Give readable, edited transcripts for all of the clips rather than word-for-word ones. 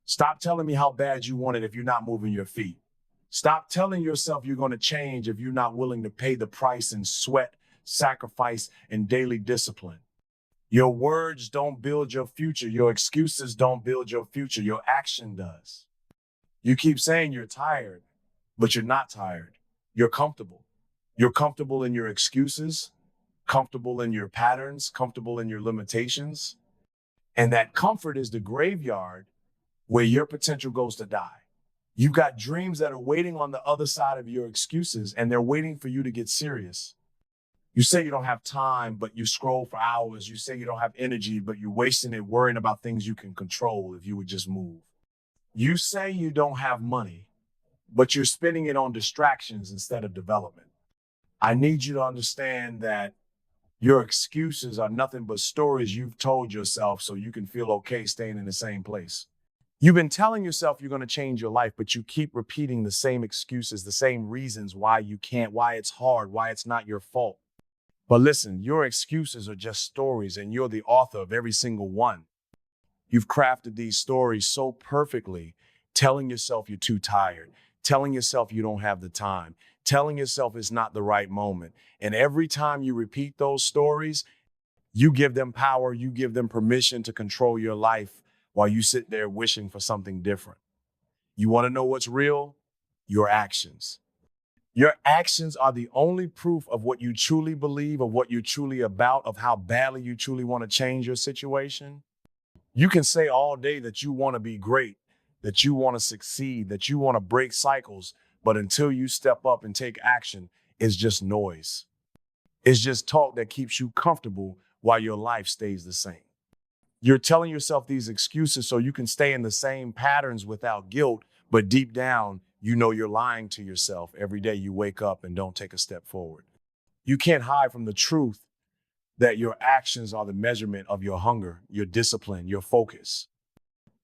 Stop telling me how bad you want it if you're not moving your feet. Stop telling yourself you're going to change if you're not willing to pay the price in sweat, sacrifice, and daily discipline. Your words don't build your future. Your excuses don't build your future. Your action does. You keep saying you're tired, but you're not tired. You're comfortable. You're comfortable in your excuses, comfortable in your patterns, comfortable in your limitations. And that comfort is the graveyard where your potential goes to die. You've got dreams that are waiting on the other side of your excuses, and they're waiting for you to get serious. You say you don't have time, but you scroll for hours. You say you don't have energy, but you're wasting it worrying about things you can control if you would just move. You say you don't have money, but you're spending it on distractions instead of development. I need you to understand that your excuses are nothing but stories you've told yourself so you can feel okay staying in the same place. You've been telling yourself you're going to change your life, but you keep repeating the same excuses, the same reasons why you can't, why it's hard, why it's not your fault. But listen, your excuses are just stories, and you're the author of every single one. You've crafted these stories so perfectly, telling yourself you're too tired, telling yourself you don't have the time, telling yourself it's not the right moment. And every time you repeat those stories, you give them power, you give them permission to control your life while you sit there wishing for something different. You want to know what's real? Your actions. Your actions are the only proof of what you truly believe, of what you're truly about, of how badly you truly want to change your situation. You can say all day that you want to be great, that you want to succeed, that you want to break cycles, but until you step up and take action, it's just noise. It's just talk that keeps you comfortable while your life stays the same. You're telling yourself these excuses so you can stay in the same patterns without guilt, but deep down, you know you're lying to yourself every day you wake up and don't take a step forward. You can't hide from the truth that your actions are the measurement of your hunger, your discipline, your focus.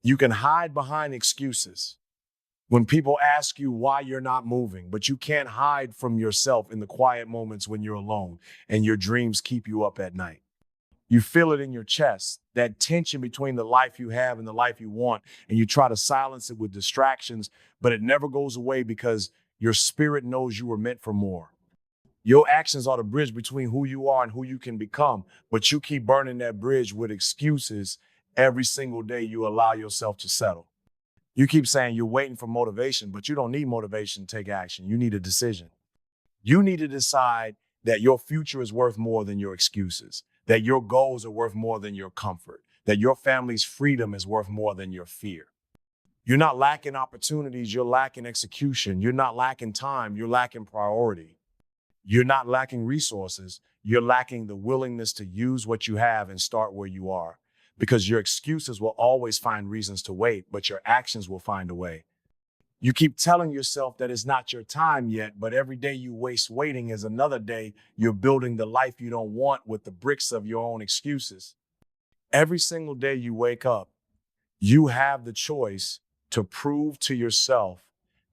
You can hide behind excuses when people ask you why you're not moving, but you can't hide from yourself in the quiet moments when you're alone and your dreams keep you up at night. You feel it in your chest, that tension between the life you have and the life you want, and you try to silence it with distractions, but it never goes away because your spirit knows you were meant for more. Your actions are the bridge between who you are and who you can become, but you keep burning that bridge with excuses every single day you allow yourself to settle. You keep saying you're waiting for motivation, but you don't need motivation to take action. You need a decision. You need to decide that your future is worth more than your excuses, that your goals are worth more than your comfort, that your family's freedom is worth more than your fear. You're not lacking opportunities, you're lacking execution. You're not lacking time, you're lacking priority. You're not lacking resources, you're lacking the willingness to use what you have and start where you are. Because your excuses will always find reasons to wait, but your actions will find a way. You keep telling yourself that it's not your time yet, but every day you waste waiting is another day you're building the life you don't want with the bricks of your own excuses. Every single day you wake up, you have the choice to prove to yourself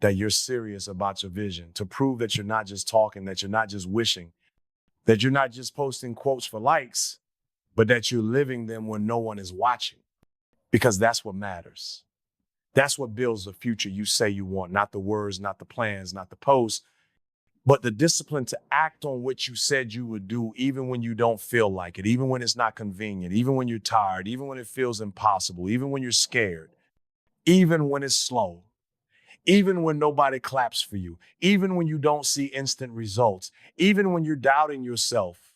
that you're serious about your vision, to prove that you're not just talking, that you're not just wishing, that you're not just posting quotes for likes, but that you're living them when no one is watching, because that's what matters. That's what builds the future you say you want, not the words, not the plans, not the posts, but the discipline to act on what you said you would do, even when you don't feel like it, even when it's not convenient, even when you're tired, even when it feels impossible, even when you're scared, even when it's slow, even when nobody claps for you, even when you don't see instant results, even when you're doubting yourself,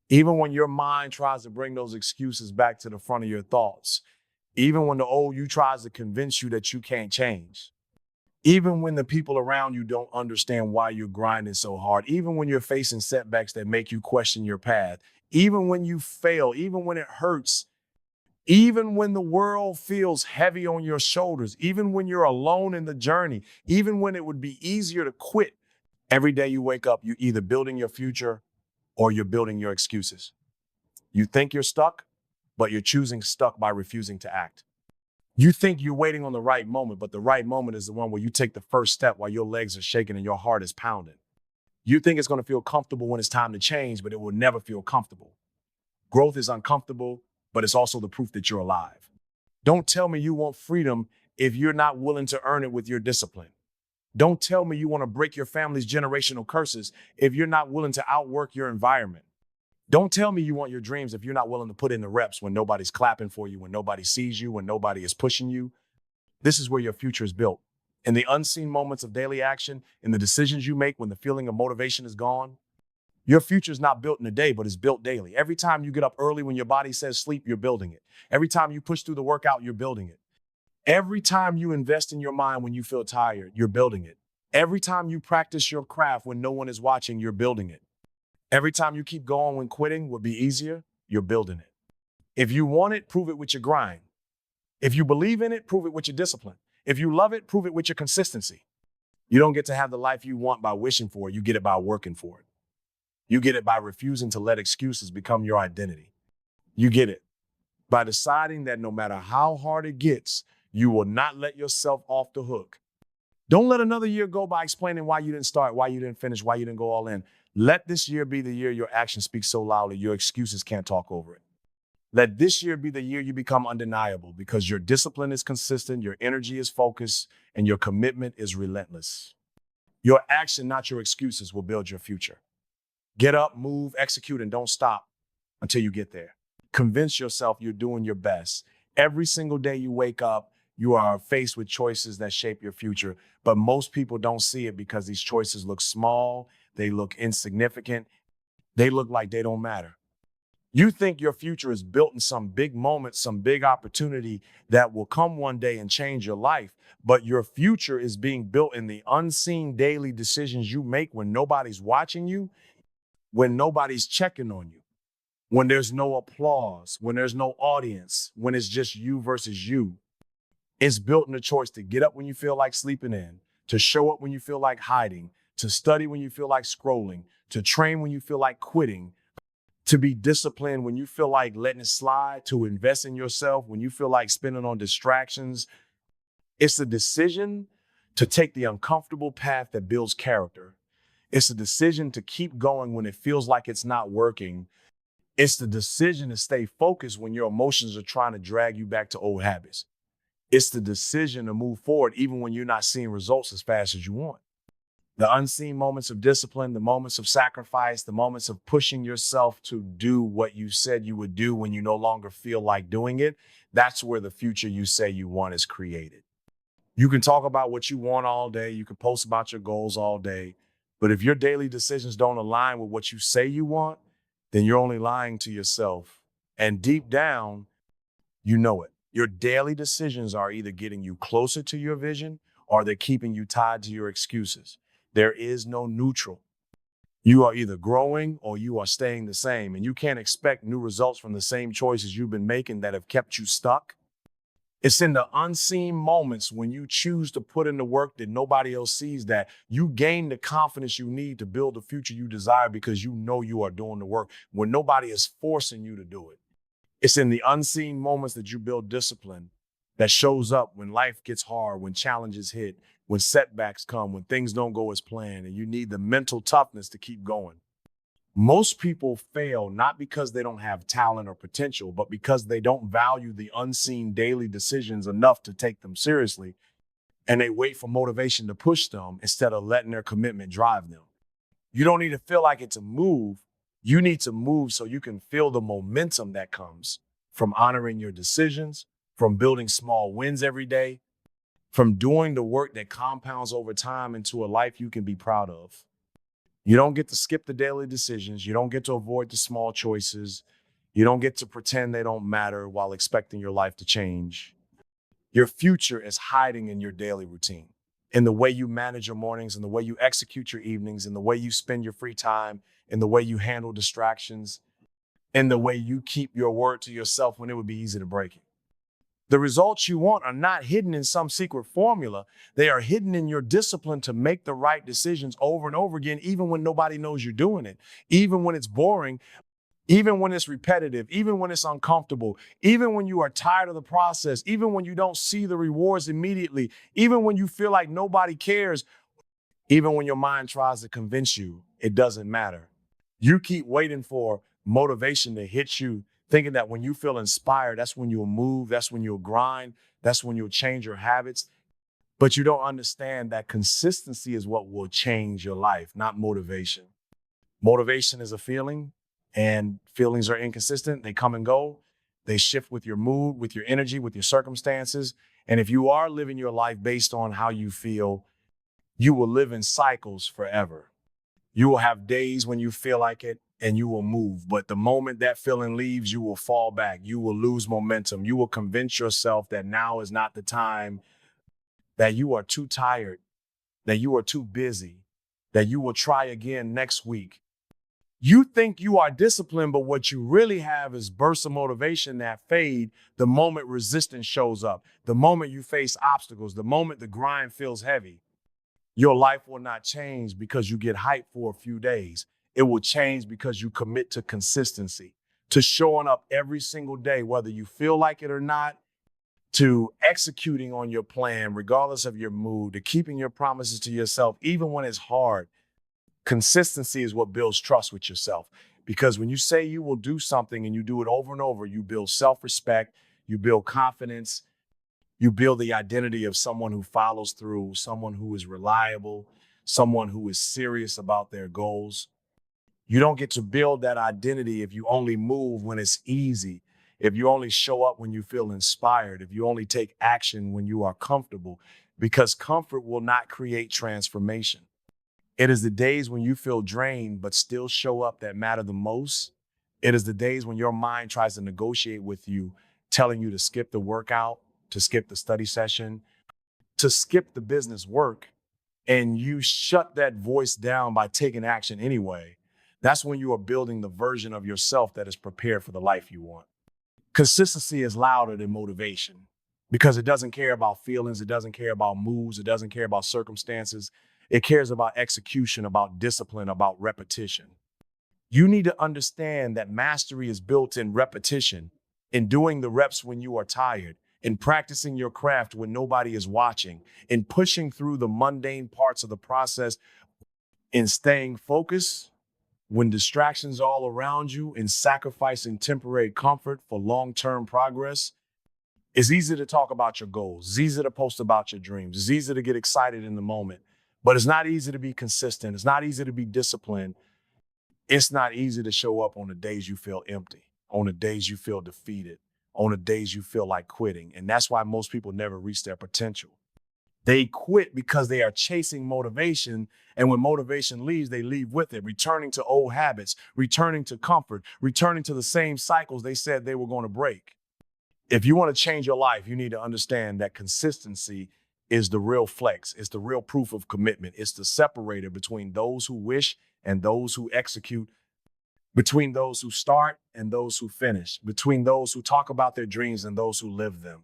even when your mind tries to bring those excuses back to the front of your thoughts, even when the old you tries to convince you that you can't change, even when the people around you don't understand why you're grinding so hard, even when you're facing setbacks that make you question your path, even when you fail, even when it hurts, even when the world feels heavy on your shoulders, even when you're alone in the journey, even when it would be easier to quit, every day you wake up, you're either building your future or you're building your excuses. You think you're stuck, but you're choosing stuck by refusing to act. You think you're waiting on the right moment, but the right moment is the one where you take the first step while your legs are shaking and your heart is pounding. You think it's going to feel comfortable when it's time to change, but it will never feel comfortable. Growth is uncomfortable, but it's also the proof that you're alive. Don't tell me you want freedom if you're not willing to earn it with your discipline. Don't tell me you want to break your family's generational curses if you're not willing to outwork your environment. Don't tell me you want your dreams if you're not willing to put in the reps when nobody's clapping for you, when nobody sees you, when nobody is pushing you. This is where your future is built. In the unseen moments of daily action, in the decisions you make when the feeling of motivation is gone. Your future is not built in a day, but it's built daily. Every time you get up early when your body says sleep, you're building it. Every time you push through the workout, you're building it. Every time you invest in your mind when you feel tired, you're building it. Every time you practice your craft when no one is watching, you're building it. Every time you keep going when quitting would be easier, you're building it. If you want it, prove it with your grind. If you believe in it, prove it with your discipline. If you love it, prove it with your consistency. You don't get to have the life you want by wishing for it. You get it by working for it. You get it by refusing to let excuses become your identity. You get it by deciding that no matter how hard it gets, you will not let yourself off the hook. Don't let another year go by explaining why you didn't start, why you didn't finish, why you didn't go all in. Let this year be the year your actions speak so loudly, your excuses can't talk over it. Let this year be the year you become undeniable because your discipline is consistent, your energy is focused, and your commitment is relentless. Your action, not your excuses, will build your future. Get up, move, execute, and don't stop until you get there. Convince yourself you're doing your best. Every single day you wake up, you are faced with choices that shape your future, but most people don't see it because these choices look small, they look insignificant, they look like they don't matter. You think your future is built in some big moment, some big opportunity that will come one day and change your life, but your future is being built in the unseen daily decisions you make when nobody's watching you, when nobody's checking on you, when there's no applause, when there's no audience, when it's just you versus you. It's built in the choice to get up when you feel like sleeping in, to show up when you feel like hiding, to study when you feel like scrolling, to train when you feel like quitting, to be disciplined when you feel like letting it slide, to invest in yourself when you feel like spending on distractions. It's a decision to take the uncomfortable path that builds character. It's a decision to keep going when it feels like it's not working. It's the decision to stay focused when your emotions are trying to drag you back to old habits. It's the decision to move forward even when you're not seeing results as fast as you want. The unseen moments of discipline, the moments of sacrifice, the moments of pushing yourself to do what you said you would do when you no longer feel like doing it, that's where the future you say you want is created. You can talk about what you want all day. You can post about your goals all day. But if your daily decisions don't align with what you say you want, then you're only lying to yourself. And deep down, you know it. Your daily decisions are either getting you closer to your vision or they're keeping you tied to your excuses. There is no neutral. You are either growing or you are staying the same. And you can't expect new results from the same choices you've been making that have kept you stuck. It's in the unseen moments when you choose to put in the work that nobody else sees that you gain the confidence you need to build the future you desire because you know you are doing the work when nobody is forcing you to do it. It's in the unseen moments that you build discipline that shows up when life gets hard, when challenges hit, when setbacks come, when things don't go as planned, and you need the mental toughness to keep going. Most people fail not because they don't have talent or potential, but because they don't value the unseen daily decisions enough to take them seriously, and they wait for motivation to push them instead of letting their commitment drive them. You don't need to feel like it to move. You need to move so you can feel the momentum that comes from honoring your decisions, from building small wins every day, from doing the work that compounds over time into a life you can be proud of. You don't get to skip the daily decisions. You don't get to avoid the small choices. You don't get to pretend they don't matter while expecting your life to change. Your future is hiding in your daily routine, in the way you manage your mornings, in the way you execute your evenings, in the way you spend your free time, in the way you handle distractions, in the way you keep your word to yourself when it would be easy to break it. The results you want are not hidden in some secret formula. They are hidden in your discipline to make the right decisions over and over again, even when nobody knows you're doing it, even when it's boring, even when it's repetitive, even when it's uncomfortable, even when you are tired of the process, even when you don't see the rewards immediately, even when you feel like nobody cares, even when your mind tries to convince you it doesn't matter. You keep waiting for motivation to hit you thinking that when you feel inspired, that's when you'll move, that's when you'll grind, that's when you'll change your habits. But you don't understand that consistency is what will change your life, not motivation. Motivation is a feeling, and feelings are inconsistent. They come and go. They shift with your mood, with your energy, with your circumstances. And if you are living your life based on how you feel, you will live in cycles forever. You will have days when you feel like it and you will move. But the moment that feeling leaves, you will fall back. You will lose momentum. You will convince yourself that now is not the time, that you are too tired, that you are too busy, that you will try again next week. You think you are disciplined, but what you really have is bursts of motivation that fade the moment resistance shows up, the moment you face obstacles, the moment the grind feels heavy. Your life will not change because you get hyped for a few days. It will change because you commit to consistency, to showing up every single day, whether you feel like it or not, to executing on your plan, regardless of your mood, to keeping your promises to yourself, even when it's hard. Consistency is what builds trust with yourself. Because when you say you will do something and you do it over and over, you build self-respect, you build confidence, you build the identity of someone who follows through, someone who is reliable, someone who is serious about their goals. You don't get to build that identity if you only move when it's easy, if you only show up when you feel inspired, if you only take action when you are comfortable, because comfort will not create transformation. It is the days when you feel drained but still show up that matter the most. It is the days when your mind tries to negotiate with you, telling you to skip the workout, to skip the study session, to skip the business work, and you shut that voice down by taking action anyway. That's when you are building the version of yourself that is prepared for the life you want. Consistency is louder than motivation because it doesn't care about feelings, it doesn't care about moods, it doesn't care about circumstances. It cares about execution, about discipline, about repetition. You need to understand that mastery is built in repetition, in doing the reps when you are tired, in practicing your craft when nobody is watching, in pushing through the mundane parts of the process, in staying focused when distractions are all around you, in sacrificing temporary comfort for long-term progress. It's easy to talk about your goals. It's easy to post about your dreams. It's easy to get excited in the moment, but it's not easy to be consistent. It's not easy to be disciplined. It's not easy to show up on the days you feel empty, on the days you feel defeated, on the days you feel like quitting. And that's why most people never reach their potential. They quit because they are chasing motivation. And when motivation leaves, they leave with it, returning to old habits, returning to comfort, returning to the same cycles they said they were going to break. If you want to change your life, you need to understand that consistency is the real flex. It's the real proof of commitment. It's the separator between those who wish and those who execute, between those who start and those who finish, between those who talk about their dreams and those who live them.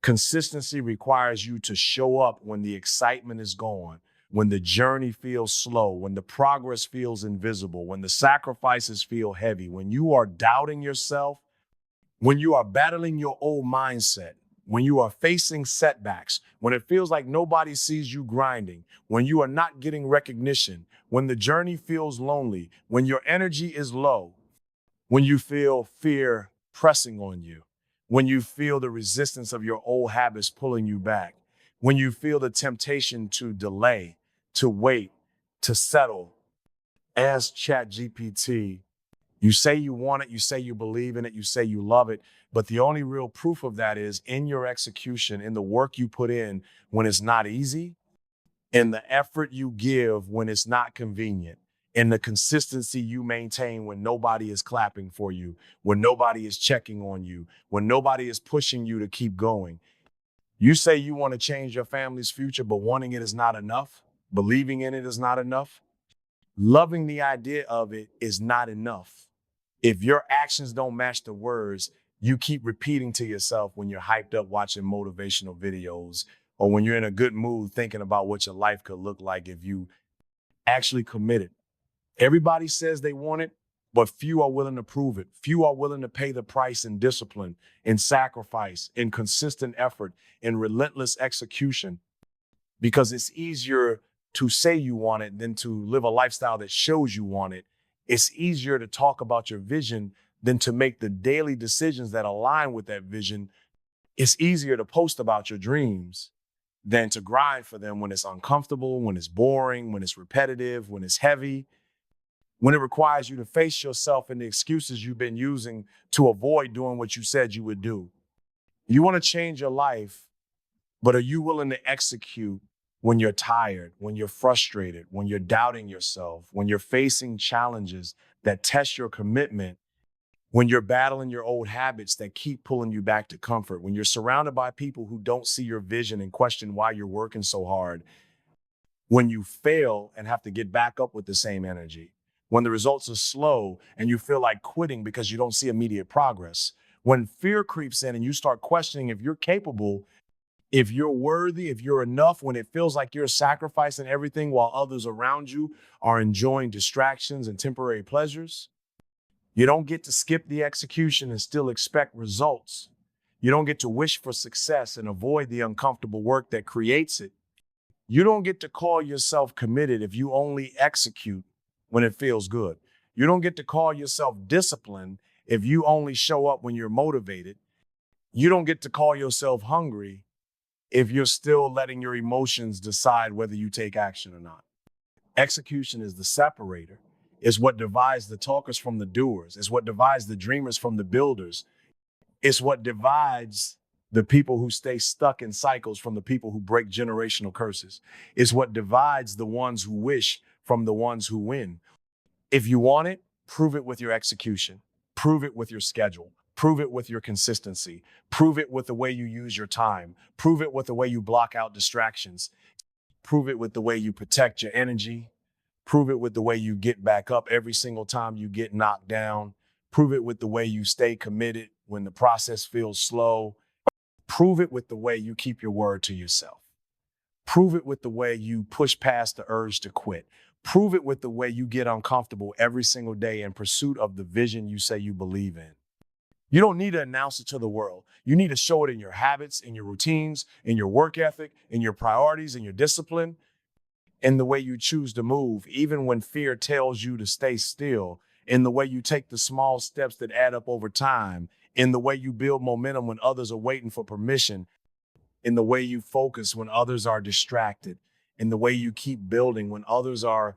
Consistency requires you to show up when the excitement is gone, when the journey feels slow, when the progress feels invisible, when the sacrifices feel heavy, when you are doubting yourself, when you are battling your old mindset, when you are facing setbacks, when it feels like nobody sees you grinding, when you are not getting recognition, when the journey feels lonely, when your energy is low, when you feel fear pressing on you, when you feel the resistance of your old habits pulling you back, when you feel the temptation to delay, to wait, to settle. Ask ChatGPT. You say you want it, you say you believe in it, you say you love it, but the only real proof of that is in your execution, in the work you put in when it's not easy, in the effort you give when it's not convenient, in the consistency you maintain when nobody is clapping for you, when nobody is checking on you, when nobody is pushing you to keep going. You say you want to change your family's future, but wanting it is not enough. Believing in it is not enough. Loving the idea of it is not enough. If your actions don't match the words you keep repeating to yourself when you're hyped up watching motivational videos, or when you're in a good mood thinking about what your life could look like if you actually committed. Everybody says they want it, but few are willing to prove it. Few are willing to pay the price in discipline, in sacrifice, in consistent effort, in relentless execution, because it's easier to say you want it than to live a lifestyle that shows you want it. It's easier to talk about your vision than to make the daily decisions that align with that vision. It's easier to post about your dreams than to grind for them when it's uncomfortable, when it's boring, when it's repetitive, when it's heavy, when it requires you to face yourself and the excuses you've been using to avoid doing what you said you would do. You want to change your life, but are you willing to execute when you're tired, when you're frustrated, when you're doubting yourself, when you're facing challenges that test your commitment, when you're battling your old habits that keep pulling you back to comfort, when you're surrounded by people who don't see your vision and question why you're working so hard, when you fail and have to get back up with the same energy, when the results are slow and you feel like quitting because you don't see immediate progress, when fear creeps in and you start questioning if you're capable, if you're worthy, if you're enough, when it feels like you're sacrificing everything while others around you are enjoying distractions and temporary pleasures. You don't get to skip the execution and still expect results. You don't get to wish for success and avoid the uncomfortable work that creates it. You don't get to call yourself committed if you only execute when it feels good. You don't get to call yourself disciplined if you only show up when you're motivated. You don't get to call yourself hungry if you're still letting your emotions decide whether you take action or not. Execution is the separator. It's what divides the talkers from the doers. It's what divides the dreamers from the builders. It's what divides the people who stay stuck in cycles from the people who break generational curses. It's what divides the ones who wish from the ones who win. If you want it, prove it with your execution. Prove it with your schedule. Prove it with your consistency. Prove it with the way you use your time. Prove it with the way you block out distractions. Prove it with the way you protect your energy. Prove it with the way you get back up every single time you get knocked down. Prove it with the way you stay committed when the process feels slow. Prove it with the way you keep your word to yourself. Prove it with the way you push past the urge to quit. Prove it with the way you get uncomfortable every single day in pursuit of the vision you say you believe in. You don't need to announce it to the world. You need to show it in your habits, in your routines, in your work ethic, in your priorities, in your discipline, in the way you choose to move, even when fear tells you to stay still, in the way you take the small steps that add up over time, in the way you build momentum when others are waiting for permission, in the way you focus when others are distracted, in the way you keep building when others are